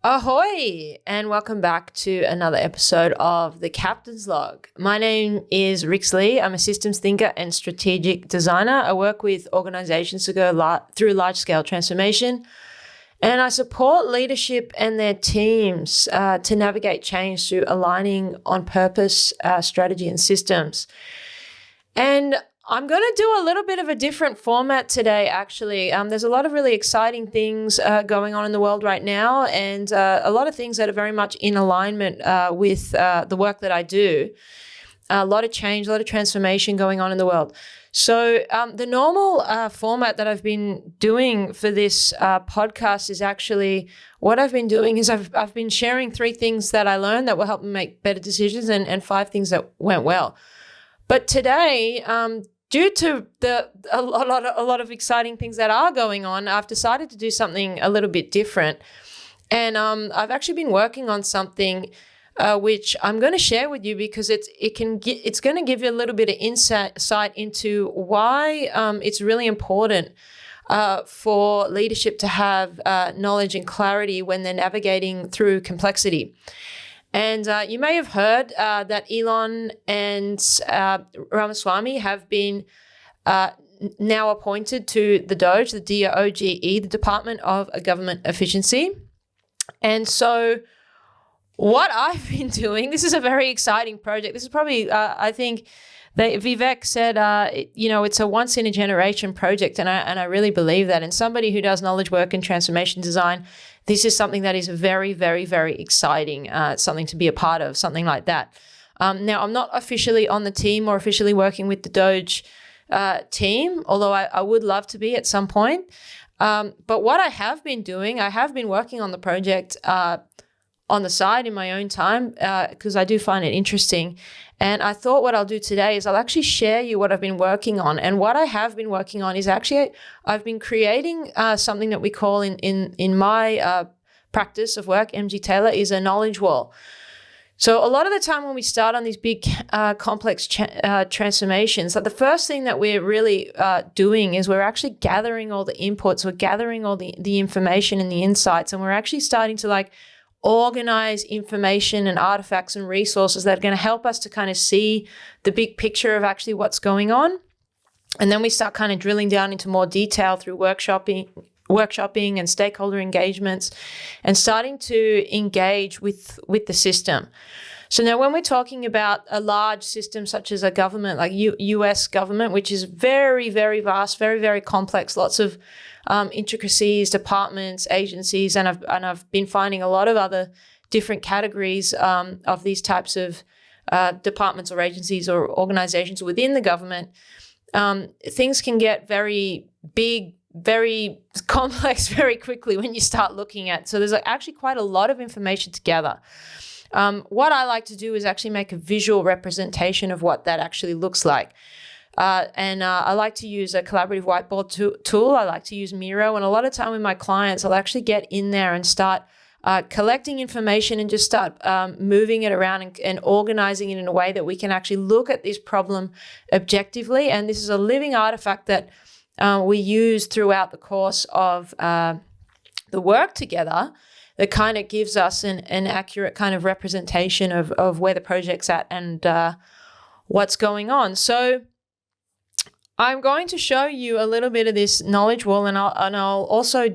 Ahoy, and welcome back to another episode of The Captain's Log. My name is Rixley. I'm a systems thinker and strategic designer. I work with organizations to go through large-scale transformation, and I support leadership and their teams to navigate change through aligning on purpose, strategy, and systems. And I'm going to do a little bit of a different format today, actually. There's a lot of really exciting things going on in the world right now, and a lot of things that are very much in alignment with the work that I do. A lot of change, a lot of transformation going on in the world. So the normal format that I've been doing for this podcast is actually what I've been doing is I've been sharing 3 things that I learned that will help me make better decisions and 5 things that went well. But today, due to a lot of exciting things that are going on, I've decided to do something a little bit different. And I've actually been working on something which I'm going to share with you because it's going to give you a little bit of insight into why it's really important for leadership to have knowledge and clarity when they're navigating through complexity. And you may have heard that Elon and Ramaswamy have been now appointed to the DOGE, the DOGE, the Department of Government Efficiency. And so what I've been doing, this is a very exciting project. This is probably, I think, Vivek said, it's a once-in-a-generation project, and I really believe that. And somebody who does knowledge work and transformation design, this is something that is very, very, very exciting, something to be a part of, something like that. Now, I'm not officially on the team or officially working with the DOGE team, although I would love to be at some point. But what I have been doing, I have been working on the project on the side in my own time because I do find it interesting. And I thought what I'll do today is I'll actually share you what I've been working on. And what I have been working on is actually I've been creating something that we call in my practice of work, MG Taylor, is a knowledge wall. So a lot of the time when we start on these big complex transformations, the first thing that we're really doing is we're actually gathering all the inputs, we're gathering all the information and the insights, and we're actually starting to organize information and artifacts and resources that are going to help us to kind of see the big picture of actually what's going on. And then we start kind of drilling down into more detail through workshopping and stakeholder engagements and starting to engage with the system. So now when we're talking about a large system such as a government, like US government, which is very, very vast, very, very complex, lots of intricacies, departments, agencies, and I've been finding a lot of other different categories of these types of departments or agencies or organizations within the government. Things can get very big, very complex very quickly when you start looking at. So there's actually quite a lot of information to gather. What I like to do is actually make a visual representation of what that actually looks like. And I like to use a collaborative whiteboard tool. I like to use Miro. And a lot of time with my clients, I'll actually get in there and start collecting information and just start moving it around and organizing it in a way that we can actually look at this problem objectively. And this is a living artifact that we use throughout the course of the work together that kind of gives us an accurate kind of representation of where the project's at and what's going on. So I'm going to show you a little bit of this knowledge wall, and I'll also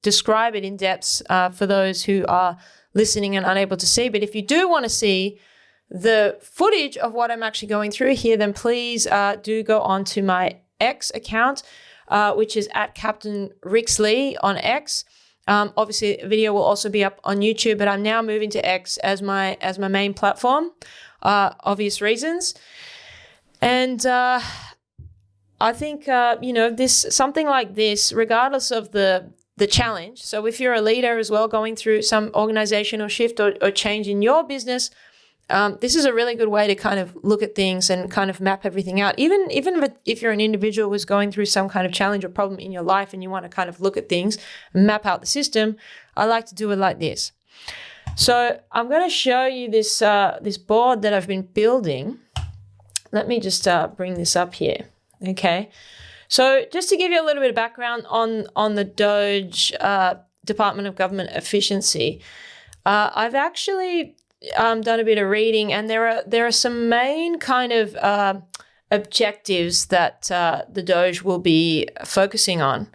describe it in depth for those who are listening and unable to see. But if you do want to see the footage of what I'm actually going through here, then please do go on to my X account, which is at Captain Rixley on X. Obviously, a video will also be up on YouTube, but I'm now moving to X as my main platform, obvious reasons. And I think something like this, regardless of the challenge. So if you're a leader as well, going through some organizational shift or change in your business, this is a really good way to kind of look at things and kind of map everything out. Even if you're an individual who's going through some kind of challenge or problem in your life and you want to kind of look at things and map out the system, I like to do it like this. So I'm going to show you this board that I've been building. Let me just bring this up here. Okay. So just to give you a little bit of background on the DOGE Department of Government Efficiency. I've actually done a bit of reading, and there are some main kind of objectives that the DOGE will be focusing on.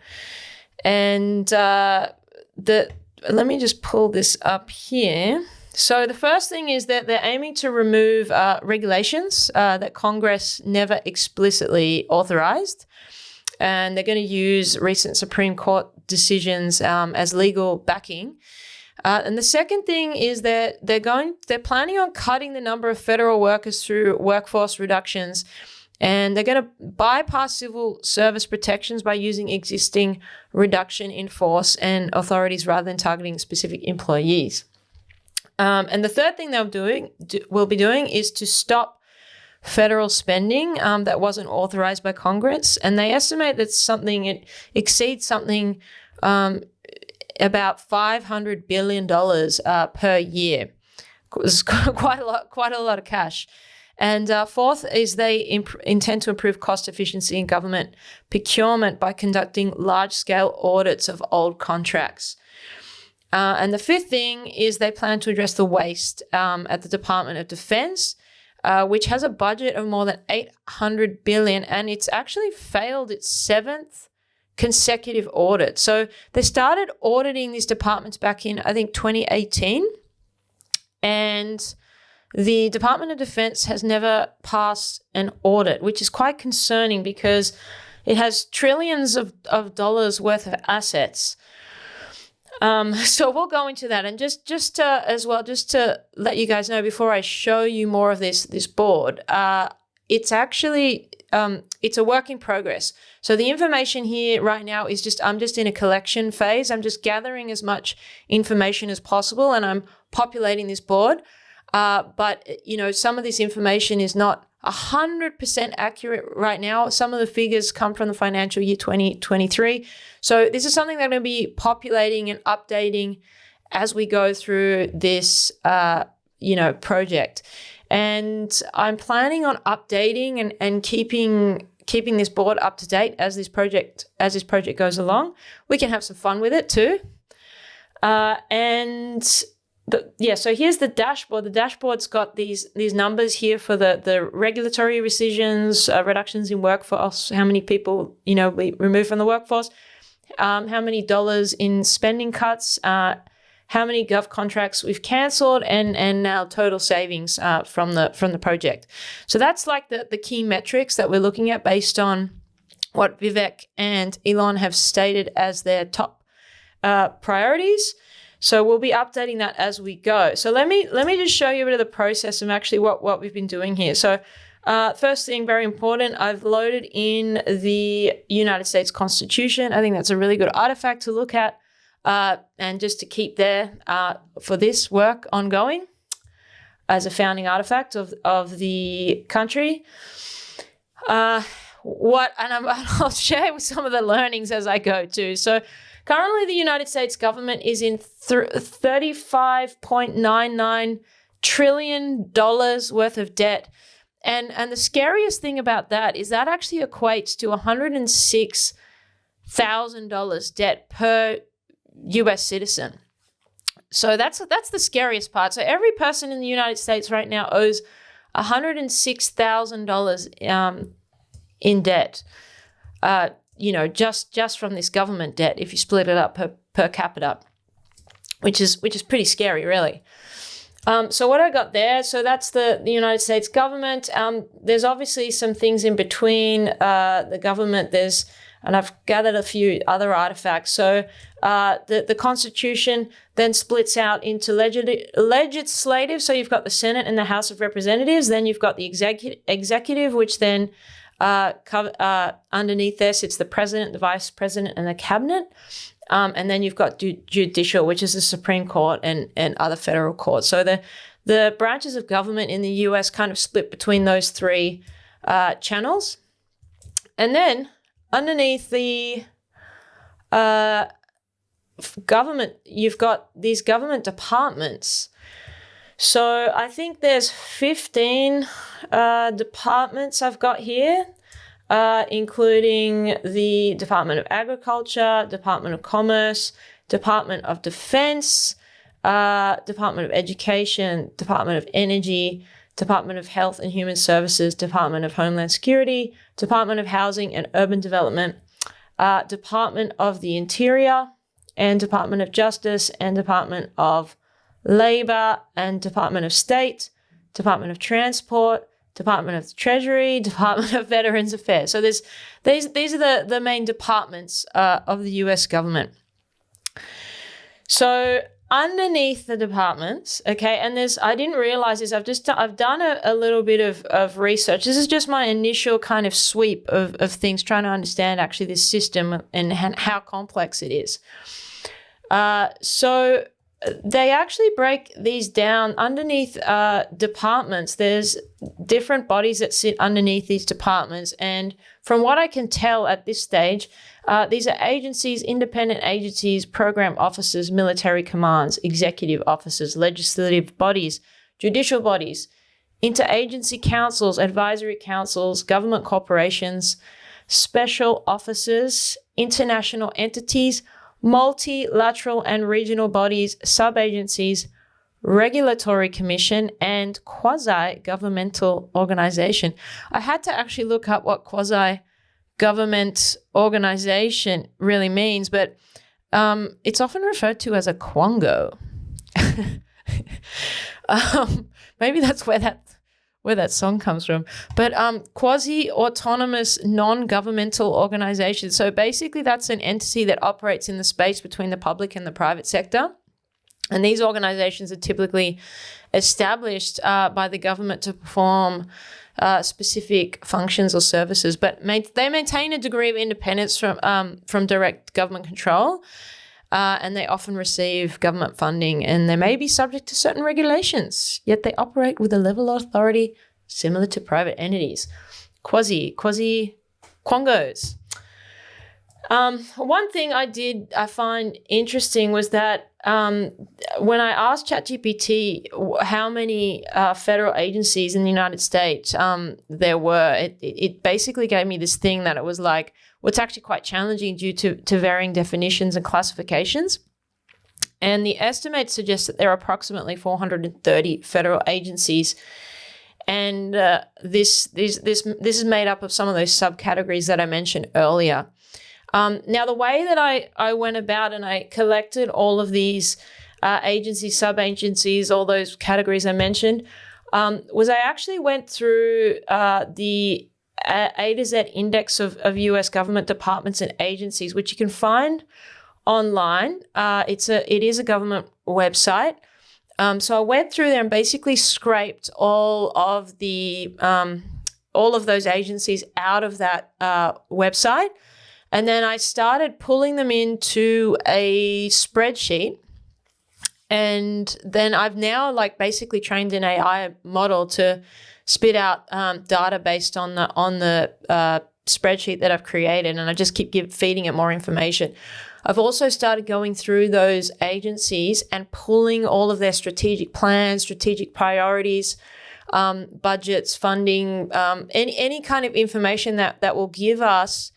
And let me just pull this up here. So the first thing is that they're aiming to remove regulations that Congress never explicitly authorized. And they're going to use recent Supreme Court decisions as legal backing. And the second thing is that they're planning on cutting the number of federal workers through workforce reductions. And they're going to bypass civil service protections by using existing reduction in force and authorities rather than targeting specific employees. And the third thing we'll be doing is to stop federal spending that wasn't authorized by Congress. And they estimate that it exceeds something about $500 billion per year. It's quite a lot of cash. And fourth is they intend to improve cost efficiency in government procurement by conducting large-scale audits of old contracts. And the fifth thing is they plan to address the waste at the Department of Defense, which has a budget of more than $800 billion, and it's actually failed its seventh consecutive audit. So they started auditing these departments back in, I think, 2018, and the Department of Defense has never passed an audit, which is quite concerning because it has trillions of dollars worth of assets. So we'll go into that, and just to let you guys know before I show you more of this board, it's actually it's a work in progress. So the information here right now is I'm just in a collection phase. I'm just gathering as much information as possible, and I'm populating this board. But some of this information is not 100% accurate right now. Some of the figures come from the financial year 2023. So this is something that I'm going to be populating and updating as we go through this, project. And I'm planning on updating and keeping this board up to date as this project goes along. We can have some fun with it too. So here's the dashboard. The dashboard's got these numbers here for the regulatory rescissions, reductions in workforce, how many people, we remove from the workforce, how many dollars in spending cuts, how many gov contracts we've cancelled, and now total savings from the project. So that's like the key metrics that we're looking at based on what Vivek and Elon have stated as their top priorities. So we'll be updating that as we go. So let me just show you a bit of the process of actually what we've been doing here. So first thing, very important, I've loaded in the United States Constitution. I think that's a really good artifact to look at and just to keep there for this work ongoing as a founding artifact of the country. I'll share with some of the learnings as I go too. So currently, the United States government is in $35.99 trillion worth of debt. And the scariest thing about that is that actually equates to $106,000 debt per US citizen. So that's the scariest part. So every person in the United States right now owes $106,000 in debt. Just from this government debt, if you split it up per capita, which is pretty scary, really. So what I got there, so that's the United States government. There's obviously some things in between the government. And I've gathered a few other artifacts. So the Constitution then splits out into legislative. So you've got the Senate and the House of Representatives. Then you've got the executive, which then underneath there sits the president, the vice president, and the cabinet. And then you've got judicial, which is the Supreme Court and other federal courts. So the branches of government in the US kind of split between those three channels. And then underneath the government, you've got these government departments. So I think there's 15 departments I've got here, including the Department of Agriculture, Department of Commerce, Department of Defense, Department of Education, Department of Energy, Department of Health and Human Services, Department of Homeland Security, Department of Housing and Urban Development, Department of the Interior, and Department of Justice, and Department of Labor, and Department of State, Department of Transport, Department of the Treasury, Department of Veterans Affairs. So these are the main departments of the US government. So underneath the departments, okay, and I didn't realize this, I've done a little bit of research. This is just my initial kind of sweep of things, trying to understand actually this system and how complex it is. So they actually break these down underneath departments. There's different bodies that sit underneath these departments. And from what I can tell at this stage, these are agencies, independent agencies, program offices, military commands, executive offices, legislative bodies, judicial bodies, interagency councils, advisory councils, government corporations, special offices, international entities, multilateral and regional bodies, sub-agencies, regulatory commission, and quasi-governmental organization. I had to actually look up what quasi-government organization really means, but it's often referred to as a quango. Maybe that's where that song comes from. But quasi-autonomous non-governmental organization. So basically that's an entity that operates in the space between the public and the private sector. And these organizations are typically established by the government to perform specific functions or services, but they maintain a degree of independence from direct government control, and they often receive government funding, and they may be subject to certain regulations, yet they operate with a level of authority similar to private entities. Quasi-quangos. One thing I find interesting was that when I asked ChatGPT how many federal agencies in the United States there were, it basically gave me this thing that it was like, well, it's actually quite challenging due to varying definitions and classifications. And the estimates suggest that there are approximately 430 federal agencies. And this is made up of some of those subcategories that I mentioned earlier. Now, the way that I went about and I collected all of these agencies, sub-agencies, all those categories I mentioned, was I actually went through the A to Z index of US government departments and agencies, which you can find online. It is a government website. So I went through there and basically scraped all of those agencies out of that website. And then I started pulling them into a spreadsheet. And then I've now basically trained an AI model to spit out data based on the spreadsheet that I've created. And I just keep feeding it more information. I've also started going through those agencies and pulling all of their strategic plans, strategic priorities, budgets, funding, any kind of information that will give us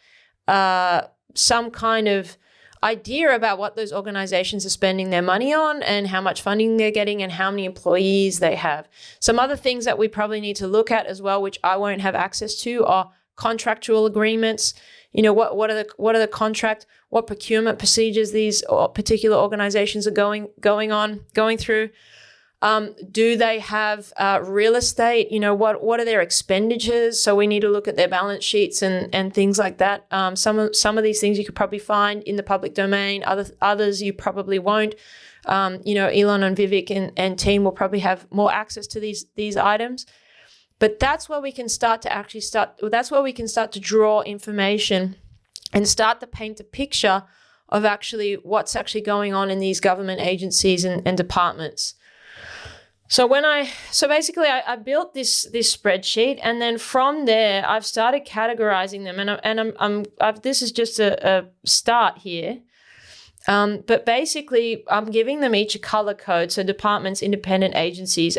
some kind of idea about what those organizations are spending their money on and how much funding they're getting and how many employees they have. Some other things that we probably need to look at as well, which I won't have access to, are contractual agreements. You know, what are the procurement procedures these particular organizations are going through? Do they have real estate? You know, what are their expenditures? So we need to look at their balance sheets and things like that. Some of these things you could probably find in the public domain. Others you probably won't. Elon and Vivek and team will probably have more access to these items. But that's where we can start to draw information and start to paint a picture of actually what's actually going on in these government agencies and departments. So basically I built this spreadsheet, and then from there I've started categorizing them, and this is just a start here. But basically I'm giving them each a color code. So departments, independent agencies,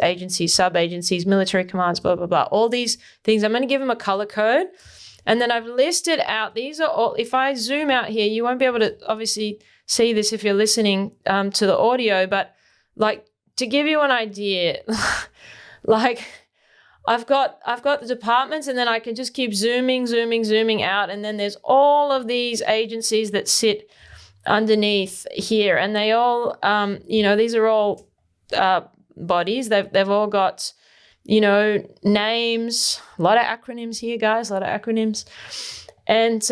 sub-agencies, military commands, blah, blah, blah. All these things, I'm going to give them a color code. And then I've listed out, these are all, if I zoom out here, you won't be able to obviously see this if you're listening to the audio, but like to give you an idea, like I've got the departments, and then I can just keep zooming out, and then there's all of these agencies that sit underneath here, and they all, these are all bodies. They've all got, names. A lot of acronyms here, guys. A lot of acronyms. And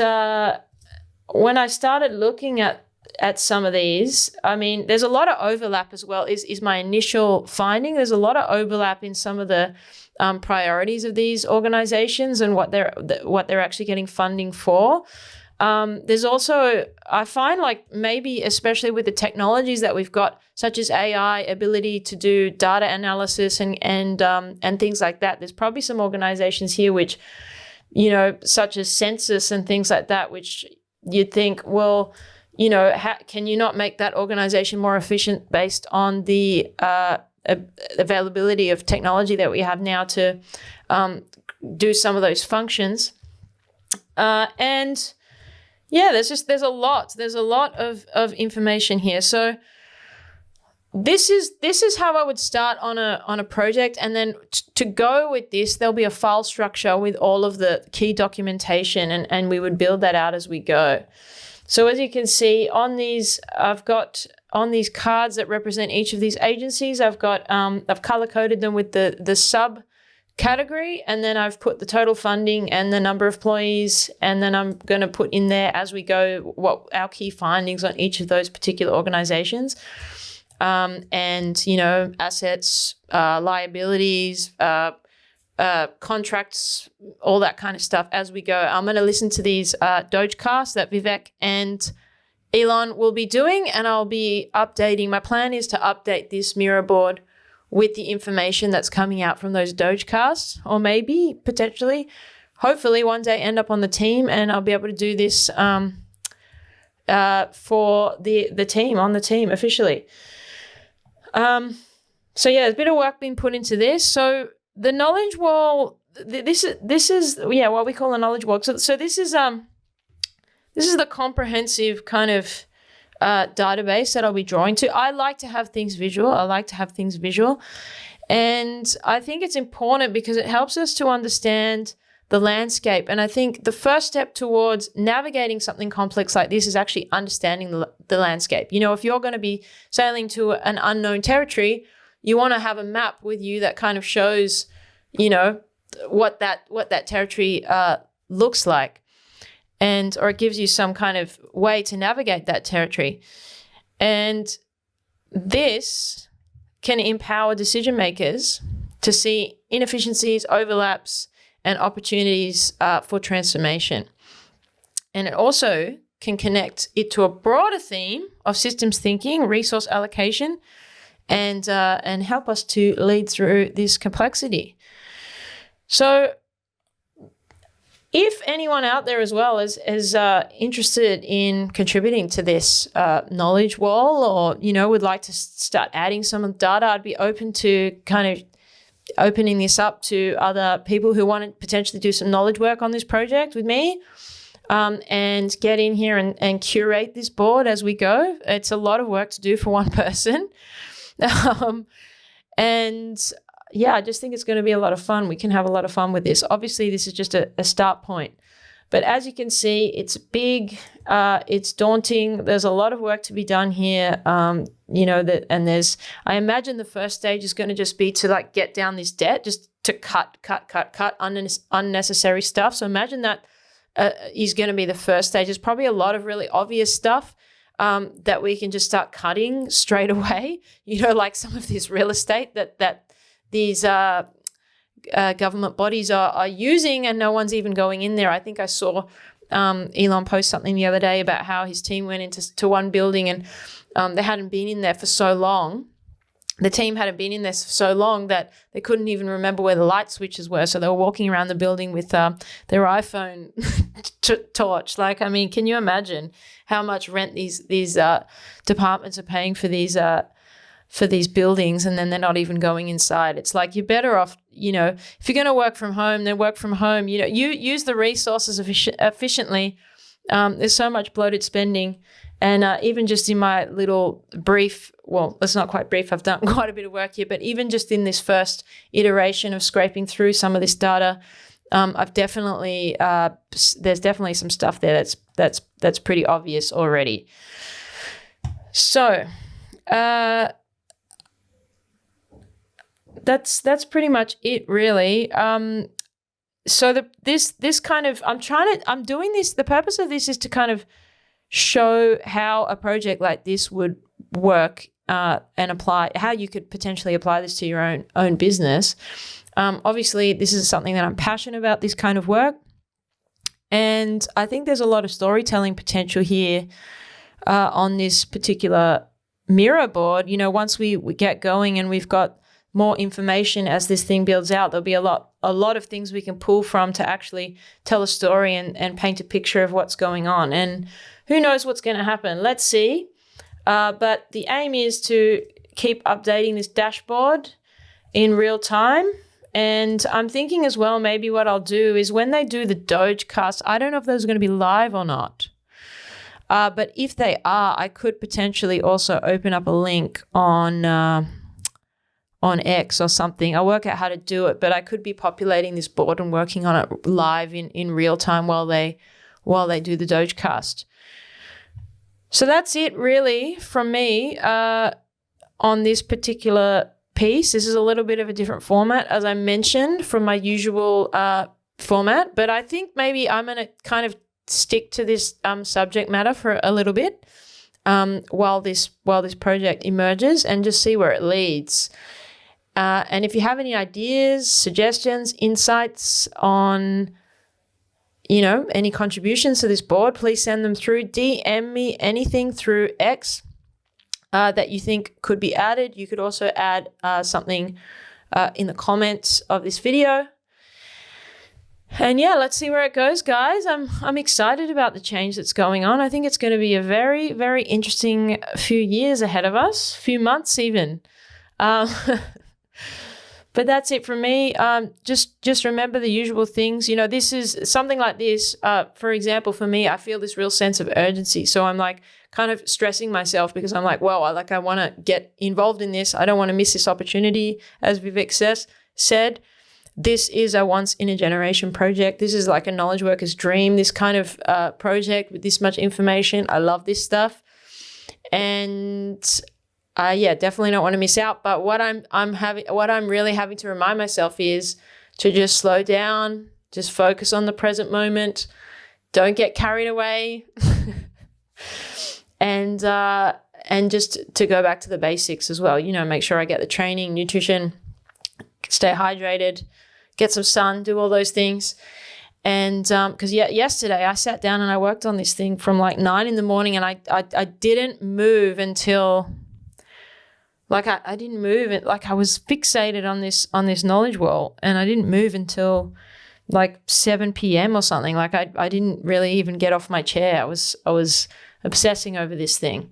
when I started looking at some of these, I mean, there's a lot of overlap as well. Is my initial finding. There's a lot of overlap in some of the priorities of these organizations and what they're actually getting funding for. There's also, I find, like, maybe especially with the technologies that we've got, such as AI, ability to do data analysis and things like that. There's probably some organizations here which, such as census and things like that, which you'd think, well, can you not make that organization more efficient based on the availability of technology that we have now to do some of those functions? And yeah, there's a lot of information here. So this is how I would start on a project, and then to go with this, there'll be a file structure with all of the key documentation, and we would build that out as we go. So as you can see on these, I've got on these cards that represent each of these agencies, I've color coded them with the subcategory, and then I've put the total funding and the number of employees, and then I'm going to put in there as we go what our key findings on each of those particular organizations, and assets, liabilities, contracts, all that kind of stuff as we go. I'm going to listen to these DOGE casts that Vivek and Elon will be doing, and I'll be updating. My plan is to update this mirror board with the information that's coming out from those DOGE casts, or maybe potentially, hopefully one day end up on the team, and I'll be able to do this for the team, on the team officially. So yeah, there's a bit of work being put into this. So the knowledge wall, this is what we call a knowledge wall. So this is the comprehensive kind of database that I'll be drawing to. I like to have things visual. And I think it's important because it helps us to understand the landscape. And I think the first step towards navigating something complex like this is actually understanding the landscape. If you're going to be sailing to an unknown territory, you want to have a map with you that kind of shows, what that territory looks like, or it gives you some kind of way to navigate that territory. And this can empower decision makers to see inefficiencies, overlaps, and opportunities for transformation. And it also can connect it to a broader theme of systems thinking, resource allocation, and help us to lead through this complexity. So if anyone out there as well is interested in contributing to this knowledge wall, or, would like to start adding some data, I'd be open to kind of opening this up to other people who want to potentially do some knowledge work on this project with me, and get in here and curate this board as we go. It's a lot of work to do for one person. And yeah, I just think it's going to be a lot of fun. We can have a lot of fun with this. Obviously, this is just a start point. But as you can see, it's big, it's daunting. There's a lot of work to be done here. I imagine the first stage is going to just be to get down this debt, just to cut unnecessary stuff. So imagine that is going to be the first stage. There's probably a lot of really obvious stuff that we can just start cutting straight away. Like some of this real estate that these government bodies are using, and no one's even going in there. I think I saw Elon post something the other day about how his team went into one building, and they hadn't been in there for so long. The team hadn't been in there for so long that they couldn't even remember where the light switches were. So they were walking around the building with their iPhone torch. Can you imagine how much rent these departments are paying for these buildings, and then they're not even going inside? It's like, you're better off, if you're going to work from home, then work from home. You use the resources efficiently. There's so much bloated spending, And even just in my little brief, well, it's not quite brief, I've done quite a bit of work here, but even just in this first iteration of scraping through some of this data, I've definitely, there's definitely some stuff there that's pretty obvious already. So that's pretty much it, really. So this kind of, I'm doing this, the purpose of this is to kind of show how a project like this would work and apply, how you could potentially apply this to your own business. Obviously, this is something that I'm passionate about, this kind of work. And I think there's a lot of storytelling potential here on this particular mirror board. You know, once we get going and we've got more information as this thing builds out, there'll be a lot of things we can pull from to actually tell a story and paint a picture of what's going on. And who knows what's going to happen? Let's see. But the aim is to keep updating this dashboard in real time. And I'm thinking as well, maybe what I'll do is when they do the DOGE cast, I don't know if those are going to be live or not. But if they are, I could potentially also open up a link on X or something. I'll work out how to do it, but I could be populating this board and working on it live in real time while they do the DOGE cast. So that's it really from me on this particular piece. This is a little bit of a different format, as I mentioned, from my usual format, but I think maybe I'm going to kind of stick to this subject matter for a little bit while this project emerges and just see where it leads. And if you have any ideas, suggestions, insights on, you know, any contributions to this board, please send them through. DM me anything through X that you think could be added. You could also add something in the comments of this video. And yeah, let's see where it goes, guys. I'm excited about the change that's going on. I think it's going to be a very, very interesting few years ahead of us, few months even. But that's it from me. Just remember the usual things. You know, this is something like this. For example, for me, I feel this real sense of urgency. So I'm like kind of stressing myself because I'm like, well, I want to get involved in this. I don't want to miss this opportunity. As Vivek said, this is a once in a generation project. This is like a knowledge worker's dream. This kind of project with this much information. I love this stuff, and yeah, definitely don't want to miss out. But what I'm really having to remind myself is to just slow down, just focus on the present moment, don't get carried away, and just to go back to the basics as well. You know, make sure I get the training, nutrition, stay hydrated, get some sun, do all those things. And because yesterday I sat down and I worked on this thing from like 9 a.m, and I didn't move until. Like I didn't move it. Like I was fixated on this knowledge wall, and I didn't move until like 7 p.m. or something. Like I didn't really even get off my chair. I was obsessing over this thing,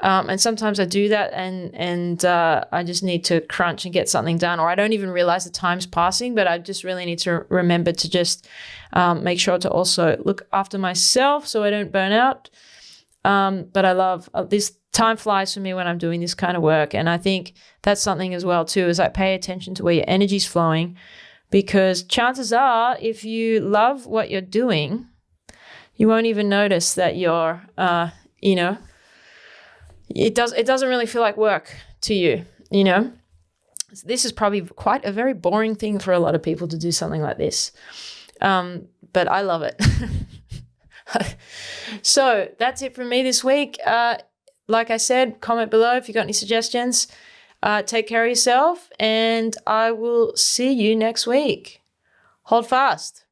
and sometimes I do that, and I just need to crunch and get something done, or I don't even realize the time's passing. But I just really need to remember to just make sure to also look after myself so I don't burn out. But I love this. Time flies for me when I'm doing this kind of work. And I think that's something as well too, is I pay attention to where your energy's flowing, because chances are if you love what you're doing, you won't even notice that you're, you know, it doesn't really feel like work to you, you know. This is probably quite a very boring thing for a lot of people to do something like this. But I love it. So that's it from me this week. Like I said, comment below if you got any suggestions. Take care of yourself, and I will see you next week. Hold fast.